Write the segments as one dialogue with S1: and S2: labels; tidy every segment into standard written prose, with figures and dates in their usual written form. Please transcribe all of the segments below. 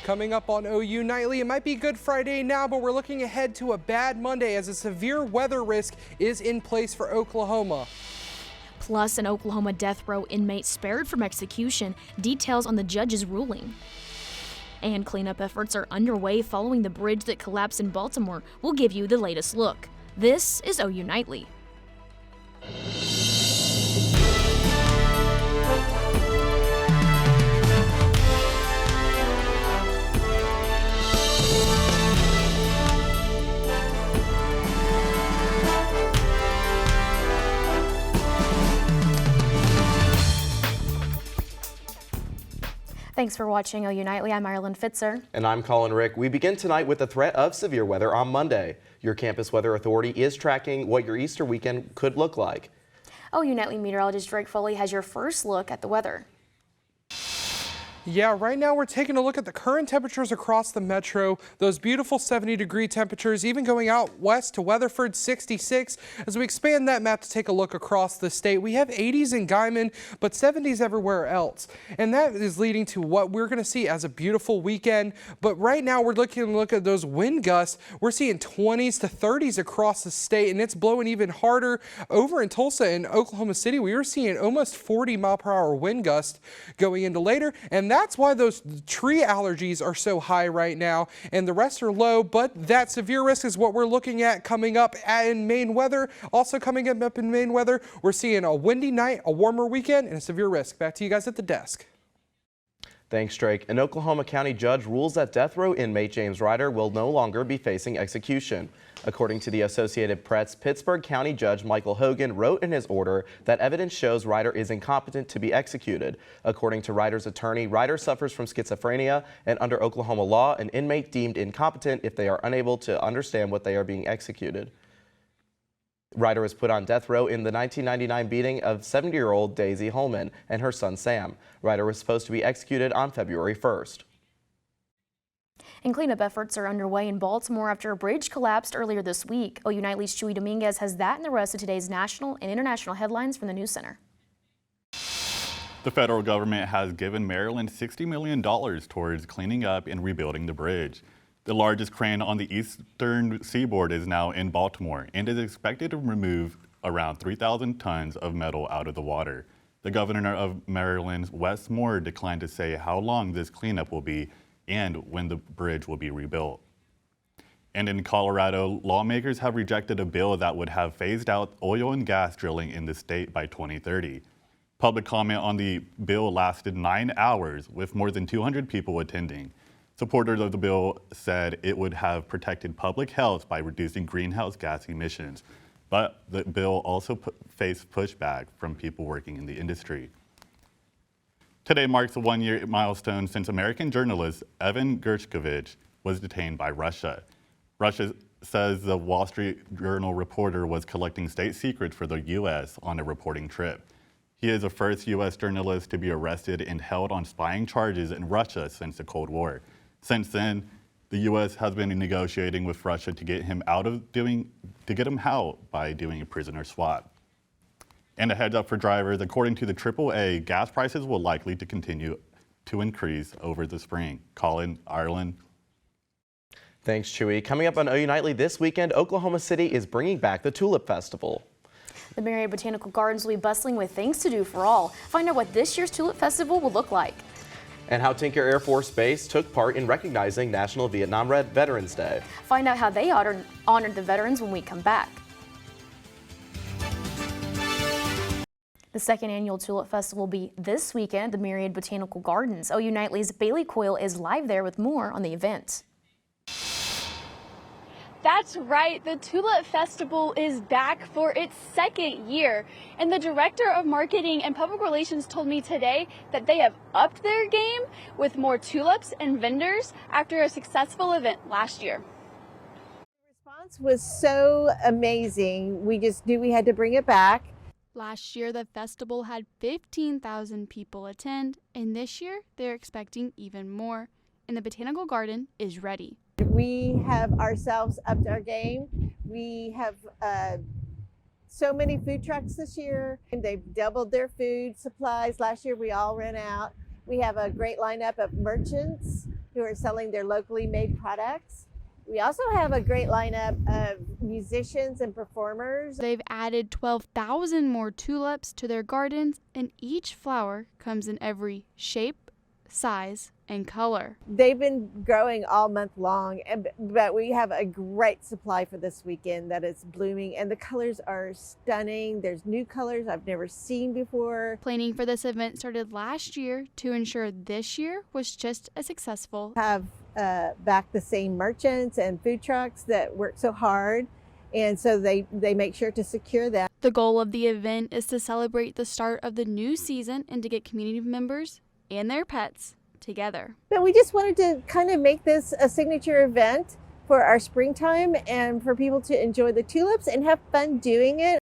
S1: Coming up on OU Nightly, it might be Good Friday now, but we're looking ahead to a bad Monday as a severe weather risk is in place for Oklahoma.
S2: Plus, an Oklahoma death row inmate spared from execution, details on the judge's ruling. And cleanup efforts are underway following the bridge that collapsed in Baltimore. We'll give you the latest look. This is OU Nightly. Thanks for watching OU Nightly. I'm Marilyn Fitzer.
S3: And I'm Colin Rick. We begin tonight with the threat of severe weather on Monday. Your campus weather authority is tracking what your Easter weekend could look like.
S2: OU Nightly meteorologist Drake Foley has your first look at the weather.
S1: Yeah, right now we're taking a look at the current temperatures across the metro. Those beautiful 70-degree temperatures, even going out west to Weatherford, 66. As we expand that map to take a look across the state, we have 80s in Guyman, but 70s everywhere else. And that is leading to what we're going to see as a beautiful weekend. But right now we're look at those wind gusts. We're seeing 20s to 30s across the state, and it's blowing even harder over in Tulsa and Oklahoma City. We were seeing almost 40-mile-per-hour wind gusts going into later, and that's why those tree allergies are so high right now, and the rest are low. But that severe risk is what we're looking at coming up in Maine weather. Also coming up in Maine weather, we're seeing a windy night, a warmer weekend, and a severe risk. Back to you guys at the desk.
S3: Thanks, Drake. An Oklahoma County judge rules that death row inmate James Ryder will no longer be facing execution. According to the Associated Press, Pittsburgh County Judge Michael Hogan wrote in his order that evidence shows Ryder is incompetent to be executed. According to Ryder's attorney, Ryder suffers from schizophrenia, and under Oklahoma law, an inmate deemed incompetent if they are unable to understand what they are being executed. Ryder was put on death row in the 1999 beating of 70-year-old Daisy Holman and her son Sam. Ryder was supposed to be executed on February 1st.
S2: And cleanup efforts are underway in Baltimore after a bridge collapsed earlier this week. OU Nightly's Chewy Dominguez has that and the rest of today's national and international headlines from the News Center.
S4: The federal government has given Maryland $60 million towards cleaning up and rebuilding the bridge. The largest crane on the eastern seaboard is now in Baltimore and is expected to remove around 3,000 tons of metal out of the water. The governor of Maryland's Wes Moore declined to say how long this cleanup will be and when the bridge will be rebuilt. And in Colorado, lawmakers have rejected a bill that would have phased out oil and gas drilling in the state by 2030. Public comment on the bill lasted 9 hours, with more than 200 people attending. Supporters of the bill said it would have protected public health by reducing greenhouse gas emissions, but the bill also faced pushback from people working in the industry. Today marks a one-year milestone since American journalist Evan Gershkovich was detained by Russia. Russia says the Wall Street Journal reporter was collecting state secrets for the U.S. on a reporting trip. He is the first U.S. journalist to be arrested and held on spying charges in Russia since the Cold War. Since then, the U.S. has been negotiating with Russia to get him out by doing a prisoner swap. And a heads up for drivers, according to the AAA, gas prices will likely to continue to increase over the spring. Colin, Ireland.
S3: Thanks, Chewy. Coming up on OU Nightly this weekend, Oklahoma City is bringing back the Tulip Festival.
S2: The Marietta Botanical Gardens will be bustling with things to do for all. Find out what this year's Tulip Festival will look like.
S3: And how Tinker Air Force Base took part in recognizing National Vietnam Veterans Day.
S2: Find out how they honored the veterans when we come back. The second annual Tulip Festival will be this weekend at the Marietta Botanical Gardens. OU Nightly's Bailey Coyle is live there with more on the event.
S5: That's right, the Tulip Festival is back for its second year, and the Director of Marketing and Public Relations told me today that they have upped their game with more tulips and vendors after a successful event last year.
S6: The response was so amazing, we just knew we had to bring it back.
S7: Last year, the festival had 15,000 people attend, and this year, they're expecting even more, and the Botanical Garden is ready.
S6: We have ourselves upped our game. We have so many food trucks this year, and they've doubled their food supplies. Last year we all ran out. We have a great lineup of merchants who are selling their locally made products. We also have a great lineup of musicians and performers.
S7: They've added 12,000 more tulips to their gardens, and each flower comes in every shape, size, and color.
S6: They've been growing all month long, but we have a great supply for this weekend that is blooming, and the colors are stunning. There's new colors I've never seen before.
S7: Planning for this event started last year to ensure this year was just as successful.
S6: Have back the same merchants and food trucks that work so hard, and so they make sure to secure that.
S7: The goal of the event is to celebrate the start of the new season and to get community members and their pets together.
S6: But we just wanted to kind of make this a signature event for our springtime and for people to enjoy the tulips and have fun doing it.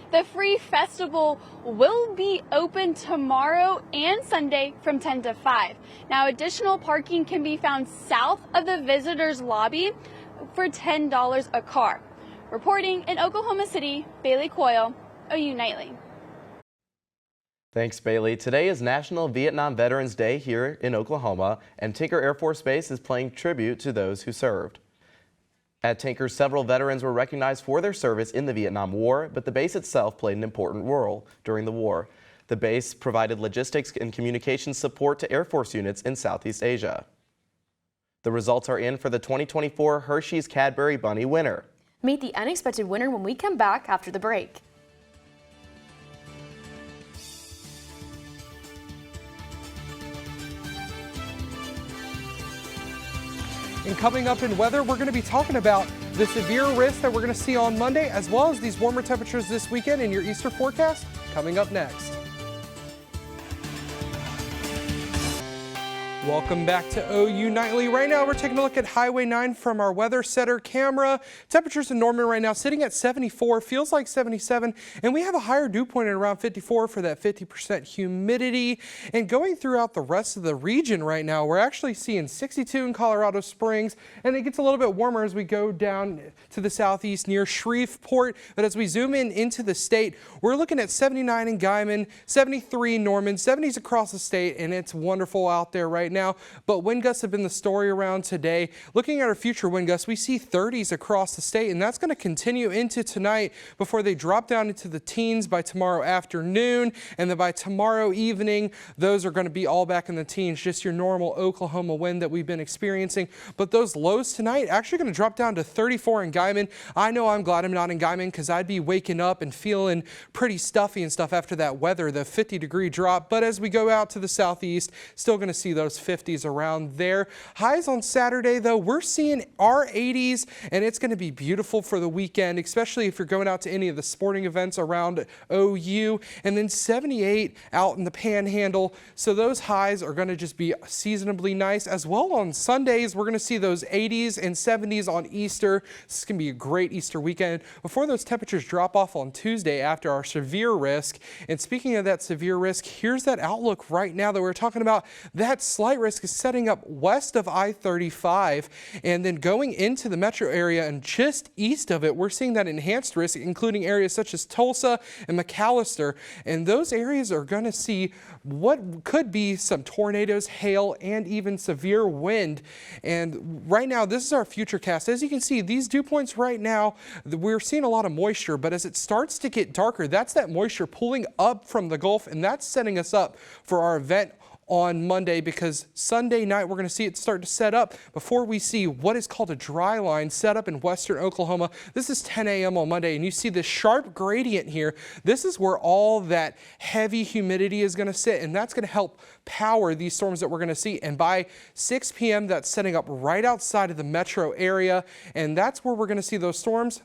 S5: The free festival will be open tomorrow and Sunday from 10 to 5. Now, additional parking can be found south of the visitors lobby for $10 a car. Reporting in Oklahoma City, Bailey Coyle, OU Nightly.
S3: Thanks, Bailey. Today is National Vietnam Veterans Day here in Oklahoma, and Tinker Air Force Base is paying tribute to those who served. At Tinker, several veterans were recognized for their service in the Vietnam War, but the base itself played an important role during the war. The base provided logistics and communications support to Air Force units in Southeast Asia. The results are in for the 2024 Hershey's Cadbury Bunny winner.
S8: Meet the unexpected winner when we come back after the break.
S1: And coming up in weather, we're going to be talking about the severe risk that we're going to see on Monday, as well as these warmer temperatures this weekend in your Easter forecast, coming up next. Welcome back to OU Nightly. Right now, we're taking a look at Highway 9 from our weather setter camera. Temperatures in Norman right now sitting at 74, feels like 77, and we have a higher dew point at around 54 for that 50% humidity. And going throughout the rest of the region right now, we're actually seeing 62 in Colorado Springs, and it gets a little bit warmer as we go down to the southeast near Shreveport. But as we zoom in into the state, we're looking at 79 in Guyman, 73 in Norman, 70s across the state, and it's wonderful out there right now. But wind gusts have been the story around today. Looking at our future wind gusts, we see 30s across the state, and that's going to continue into tonight before they drop down into the teens by tomorrow afternoon. And then by tomorrow evening, those are going to be all back in the teens, just your normal Oklahoma wind that we've been experiencing. But those lows tonight actually going to drop down to 34 in Guyman. I know I'm glad I'm not in Guyman because I'd be waking up and feeling pretty stuffy and stuff after that weather, the 50-degree drop. But as we go out to the southeast, still going to see those 50s around there. Highs on Saturday, though, we're seeing our 80s, and it's going to be beautiful for the weekend, especially if you're going out to any of the sporting events around OU. And then 78 out in the Panhandle. So those highs are going to just be seasonably nice. As well on Sundays, we're going to see those 80s and 70s on Easter. This is going to be a great Easter weekend before those temperatures drop off on Tuesday after our severe risk. And speaking of that severe risk, here's that outlook right now that we're talking about. That slight risk is setting up west of I-35 and then going into the metro area, and just east of it, we're seeing that enhanced risk, including areas such as Tulsa and McAllister. And those areas are going to see what could be some tornadoes, hail, and even severe wind. And right now, this is our future cast. As you can see, these dew points right now, we're seeing a lot of moisture, but as it starts to get darker, that's that moisture pulling up from the Gulf, and that's setting us up for our event on Monday, because Sunday night we're going to see it start to set up before we see what is called a dry line set up in western Oklahoma. This is 10 a.m. on Monday, and you see this sharp gradient here. This is where all that heavy humidity is going to sit, and that's going to help power these storms that we're going to see. And by 6 p.m. that's setting up right outside of the metro area, and that's where we're going to see those storms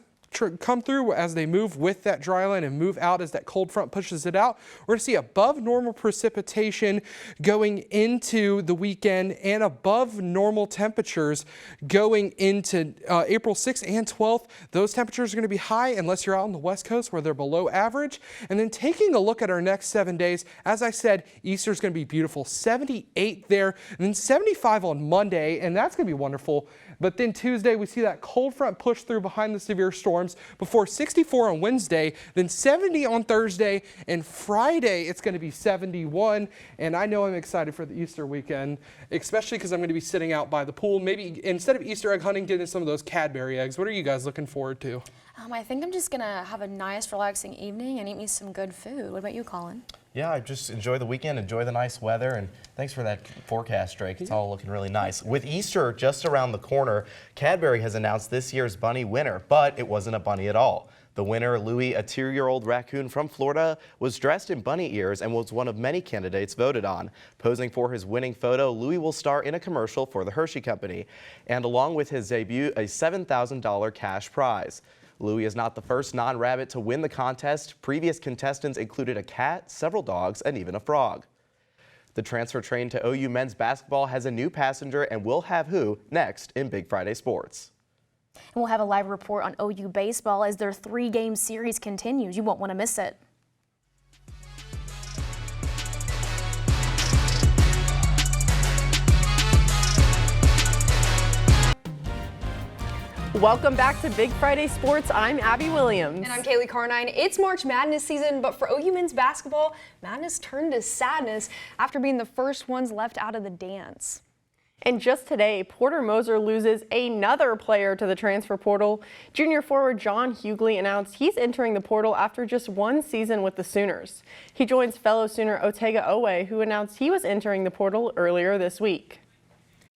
S1: come through as they move with that dry line and move out as that cold front pushes it out. We're going to see above normal precipitation going into the weekend and above normal temperatures going into April 6th and 12th. Those temperatures are going to be high unless you're out on the West Coast where they're below average. And then taking a look at our next 7 days, as I said, Easter is going to be beautiful. 78 there, and then 75 on Monday, and that's going to be wonderful. But then Tuesday, we see that cold front push through behind the severe storm. thunderstorms before 64 on Wednesday, then 70 on Thursday, and Friday it's going to be 71. And I know I'm excited for the Easter weekend, especially because I'm going to be sitting out by the pool. Maybe instead of Easter egg hunting, getting some of those Cadbury eggs. What are you guys looking forward to?
S8: I think I'm just gonna have a nice, relaxing evening and eat me some good food. What about you, Colin?
S3: Yeah, I just enjoy the weekend, enjoy the nice weather, and thanks for that forecast, Drake. It's all looking really nice. With Easter just around the corner, Cadbury has announced this year's bunny winner, but it wasn't a bunny at all. The winner, Louis, a 2-year-old raccoon from Florida, was dressed in bunny ears and was one of many candidates voted on. Posing for his winning photo, Louis will star in a commercial for the Hershey Company, and along with his debut, a $7,000 cash prize. Louis is not the first non-rabbit to win the contest. Previous contestants included a cat, several dogs, and even a frog. The transfer train to OU men's basketball has a new passenger, and we'll have who next in Big Friday Sports.
S2: And we'll have a live report on OU baseball as their 3-game series continues. You won't want to miss it.
S9: Welcome back to Big Friday Sports. I'm Abby Williams.
S10: And I'm Kaylee Carnine. It's March Madness season, but for OU men's basketball, madness turned to sadness after being the first ones left out of the dance.
S9: And just today, Porter Moser loses another player to the transfer portal. Junior forward John Hughley announced he's entering the portal after just one season with the Sooners. He joins fellow Sooner Otega Owe, who announced he was entering the portal earlier this week.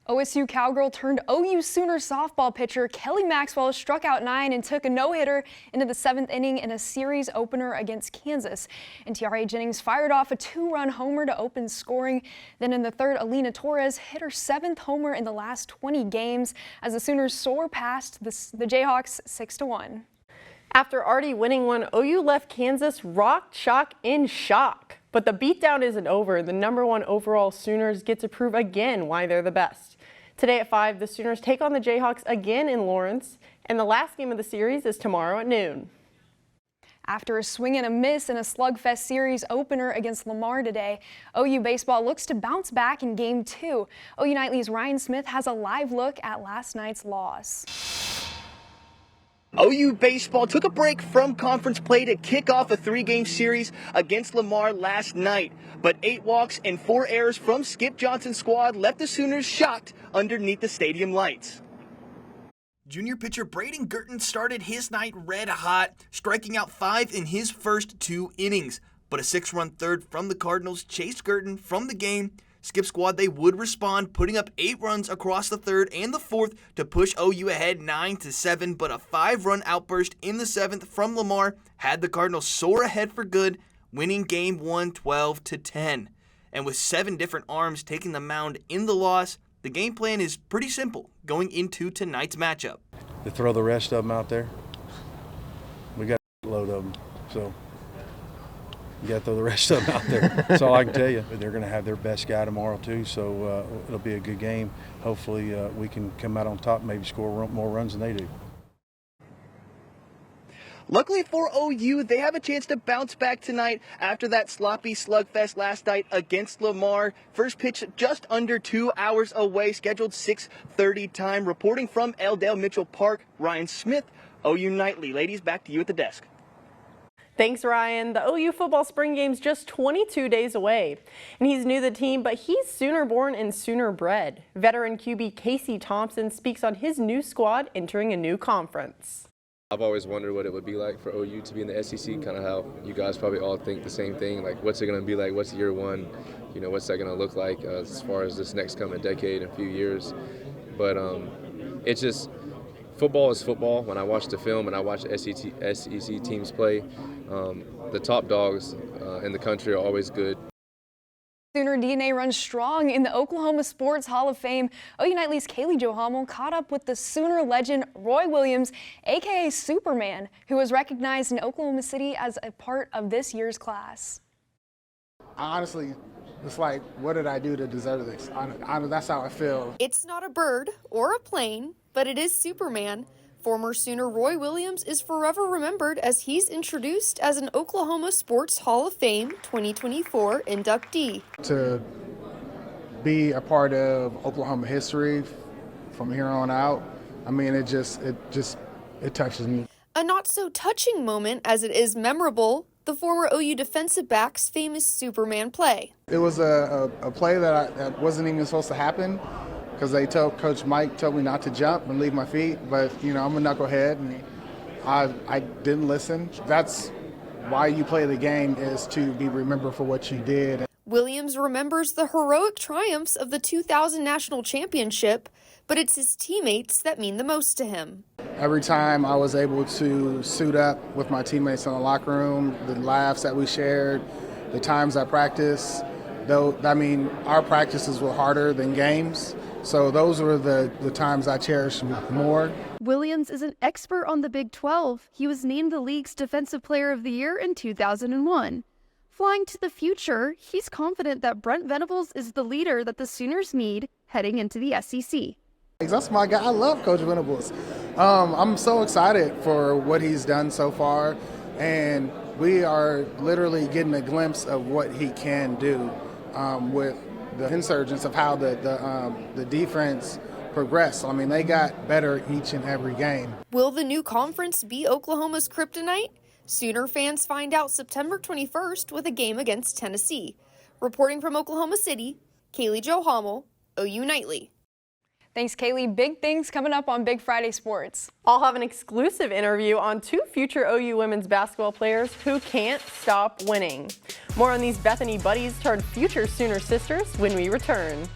S10: OSU Cowgirl turned OU Sooner softball pitcher Kelly Maxwell struck out 9 and took a no-hitter into the 7th inning in a series opener against Kansas. And TRA Jennings fired off a 2-run homer to open scoring. Then in the 3rd, Alina Torres hit her 7th homer in the last 20 games as the Sooners soar past the Jayhawks 6-1.
S9: After already winning one, OU left Kansas rocked, shock, in shock. But the beatdown isn't over. The #1 overall Sooners get to prove again why they're the best. Today at 5, the Sooners take on the Jayhawks again in Lawrence, and the last game of the series is tomorrow at noon.
S10: After a swing and a miss in a slugfest series opener against Lamar today, OU baseball looks to bounce back in Game 2. OU Nightly's Ryan Smith has a live look at last night's loss.
S11: OU baseball took a break from conference play to kick off a 3-game series against Lamar last night. But 8 walks and 4 errors from Skip Johnson's squad left the Sooners shocked underneath the stadium lights.
S12: Junior pitcher Braden Gurton started his night red hot, striking out 5 in his first 2 innings. But a 6-run third from the Cardinals chased Gurton from the game. Skip squad, they would respond, putting up 8 runs across the 3rd and the 4th to push OU ahead 9-7, but a 5-run outburst in the 7th from Lamar had the Cardinals soar ahead for good, winning Game 1 12-10. And with 7 different arms taking the mound in the loss, the game plan is pretty simple going into tonight's matchup.
S13: To throw the rest of them out there, we got a load of them, so you got to throw the rest of them out there. That's all I can tell you. They're going to have their best guy tomorrow, too, so it'll be a good game. Hopefully we can come out on top and maybe score more runs than they do.
S11: Luckily for OU, they have a chance to bounce back tonight after that sloppy slugfest last night against Lamar. First pitch just under 2 hours away, scheduled 6:30 time. Reporting from Elldale Mitchell Park, Ryan Smith, OU Nightly. Ladies, back to you at the desk.
S9: Thanks, Ryan. The OU football spring game's just 22 days away. And he's new to the team, but he's Sooner born and Sooner bred. Veteran QB Casey Thompson speaks on his new squad entering a new conference.
S14: I've always wondered what it would be like for OU to be in the SEC, kind of how you guys probably all think the same thing. Like, what's it going to be like? What's year one? You know, what's that going to look like as far as this next coming decade and few years? But it's just, football is football. When I watch the film and I watch the SEC teams play, the top dogs in the country are always good.
S10: Sooner DNA runs strong in the Oklahoma Sports Hall of Fame. OU Nightly's Kaylee Jo Hummel caught up with the Sooner legend Roy Williams, a.k.a. Superman, who was recognized in Oklahoma City as a part of this year's class.
S15: Honestly, it's like, what did I do to deserve this? That's how I feel.
S16: It's not a bird or a plane, but it is Superman. Former Sooner Roy Williams is forever remembered as he's introduced as an Oklahoma Sports Hall of Fame 2024 inductee.
S15: To be a part of Oklahoma history from here on out, I mean, it touches me.
S16: A not-so-touching moment as it is memorable, the former OU defensive back's famous Superman play.
S15: It was a play that wasn't even supposed to happen because Coach Mike told me not to jump and leave my feet, but I'm a knucklehead and I didn't listen. That's why you play the game, is to be remembered for what you did.
S16: Williams remembers the heroic triumphs of the 2000 national championship, but it's his teammates that mean the most to him.
S15: Every time I was able to suit up with my teammates in the locker room, the laughs that we shared, the times I practiced, our practices were harder than games, so those were the times I cherish more.
S17: Williams is an expert on the Big 12. He was named the league's Defensive Player of the Year in 2001. Flying to the future, he's confident that Brent Venables is the leader that the Sooners need heading into the SEC.
S15: That's my guy. I love Coach Venables. I'm so excited for what he's done so far, and we are literally getting a glimpse of what he can do with the insurgents of how the defense progressed. I mean, they got better each and every game.
S16: Will the new conference be Oklahoma's kryptonite? Sooner fans find out September 21st with a game against Tennessee. Reporting from Oklahoma City, Kaylee Jo Hommel, OU Nightly.
S10: Thanks, Kaylee. Big things coming up on Big Friday Sports.
S9: I'll have an exclusive interview on 2 future OU women's basketball players who can't stop winning. More on these Bethany buddies turned future Sooner sisters when we return.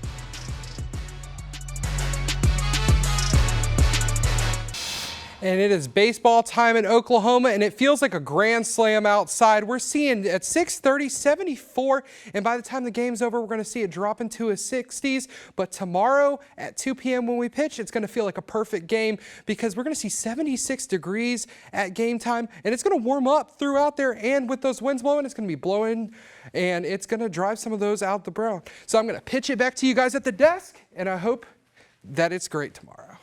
S1: And it is baseball time in Oklahoma, and it feels like a grand slam outside. We're seeing at 6:30, 74, and by the time the game's over, we're going to see it drop into the 60s. But tomorrow at 2 p.m. when we pitch, it's going to feel like a perfect game because we're going to see 76 degrees at game time, and it's going to warm up throughout there. And with those winds blowing, it's going to be blowing, and it's going to drive some of those out the brown. So I'm going to pitch it back to you guys at the desk, and I hope that it's great tomorrow.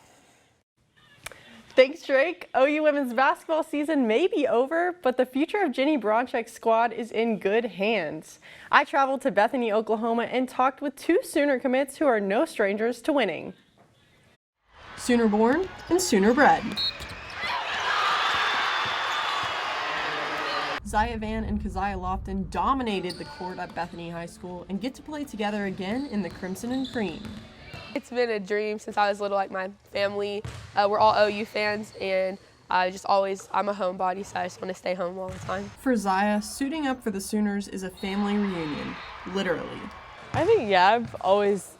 S9: Thanks, Drake. OU women's basketball season may be over, but the future of Jenny Bronczek's squad is in good hands. I traveled to Bethany, Oklahoma, and talked with 2 Sooner commits who are no strangers to winning.
S18: Sooner born and Sooner bred. Zaya Van and Keziah Lofton dominated the court at Bethany High School and get to play together again in the Crimson and Cream.
S19: It's been a dream since I was little. Like my family, we're all OU fans, and I'm a homebody, so I just want to stay home all the time.
S18: For Zaya, suiting up for the Sooners is a family reunion, literally.
S20: I think, yeah, I've always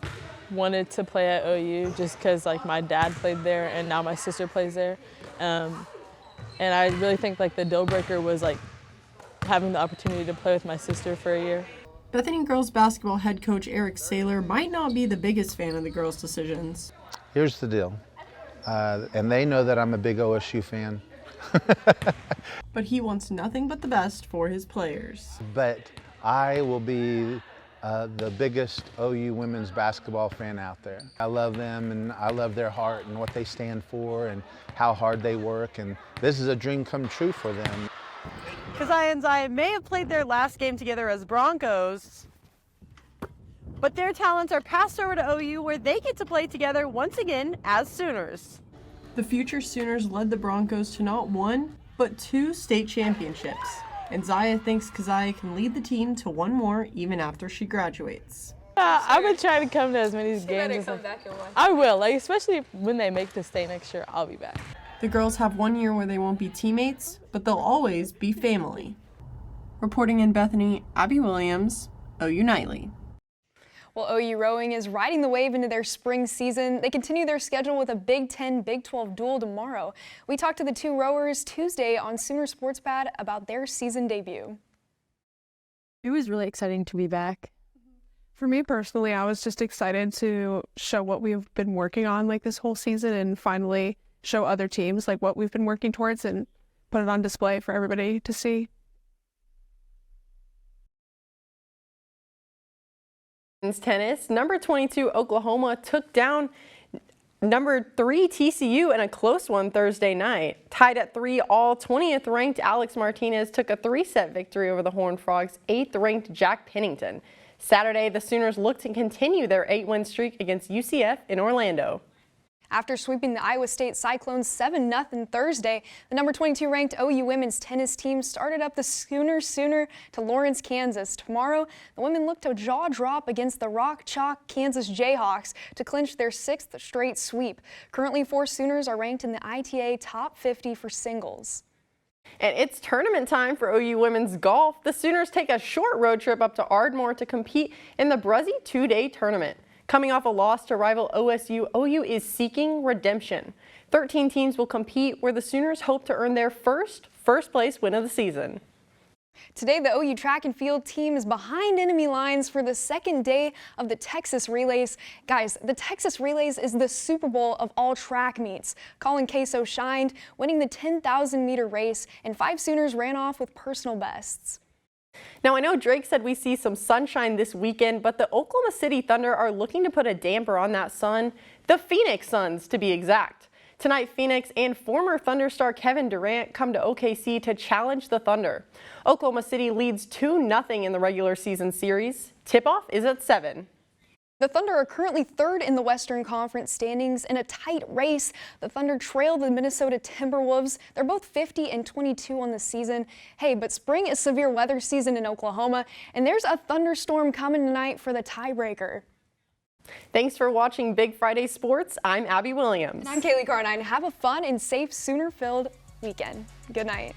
S20: wanted to play at OU just because my dad played there and now my sister plays there. And I really think the deal breaker was having the opportunity to play with my sister for a year.
S18: Bethany girls basketball head coach Eric Saylor might not be the biggest fan of the girls' decisions.
S21: Here's the deal, and they know that I'm a big OSU fan.
S18: But he wants nothing but the best for his players.
S21: But I will be the biggest OU women's basketball fan out there. I love them, and I love their heart and what they stand for and how hard they work, and this is a dream come true for them.
S22: Keziah and Zaya may have played their last game together as Broncos, but their talents are passed over to OU where they get to play together once again as Sooners.
S18: The future Sooners led the Broncos to not 1, but 2 state championships, and Zaya thinks Keziah can lead the team to 1 more even after she graduates.
S20: I would try to come to as many games as I will, especially when they make the state next year, I'll be back.
S18: The girls have 1 year where they won't be teammates, but they'll always be family. Reporting in Bethany, Abby Williams, OU Nightly.
S10: Well, OU rowing is riding the wave into their spring season. They continue their schedule with a Big 10, Big 12 duel tomorrow. We talked to the 2 rowers Tuesday on Sooner Sports Pad about their season debut.
S23: It was really exciting to be back. For me personally, I was just excited to show what we've been working on this whole season and finally show other teams what we've been working towards and put it on display for everybody to see.
S9: Tennis, number 22 Oklahoma took down number 3 TCU in a close one Thursday night. Tied at 3 all, 20th ranked Alex Martinez took a 3-set victory over the Horned Frogs' 8th ranked Jack Pennington. Saturday, the Sooners look to continue their 8-win streak against UCF in Orlando.
S10: After sweeping the Iowa State Cyclones 7-0 Thursday, the number 22 ranked OU women's tennis team started up the Sooners to Lawrence, Kansas. Tomorrow, the women look to jaw drop against the Rock Chalk Kansas Jayhawks to clinch their 6th straight sweep. Currently, 4 Sooners are ranked in the ITA top 50 for singles.
S9: And it's tournament time for OU women's golf. The Sooners take a short road trip up to Ardmore to compete in the Bruzzy 2-day tournament. Coming off a loss to rival OSU, OU is seeking redemption. 13 teams will compete, where the Sooners hope to earn their first place win of the season.
S10: Today, the OU track and field team is behind enemy lines for the second day of the Texas Relays. Guys, the Texas Relays is the Super Bowl of all track meets. Colin Queso shined, winning the 10,000-meter race, and 5 Sooners ran off with personal bests.
S9: Now, I know Drake said we see some sunshine this weekend, but the Oklahoma City Thunder are looking to put a damper on that sun. The Phoenix Suns, to be exact. Tonight, Phoenix and former Thunder star Kevin Durant come to OKC to challenge the Thunder. Oklahoma City leads 2-0 in the regular season series. Tip-off is at 7.
S10: The Thunder are currently 3rd in the Western Conference standings in a tight race. The Thunder trail the Minnesota Timberwolves. They're both 50 and 22 on the season. Hey, but spring is severe weather season in Oklahoma, and there's a thunderstorm coming tonight for the tiebreaker.
S9: Thanks for watching Big Friday Sports. I'm Abby Williams.
S10: And I'm Kaylee Carnine. Have a fun and safe Sooner-filled weekend. Good night.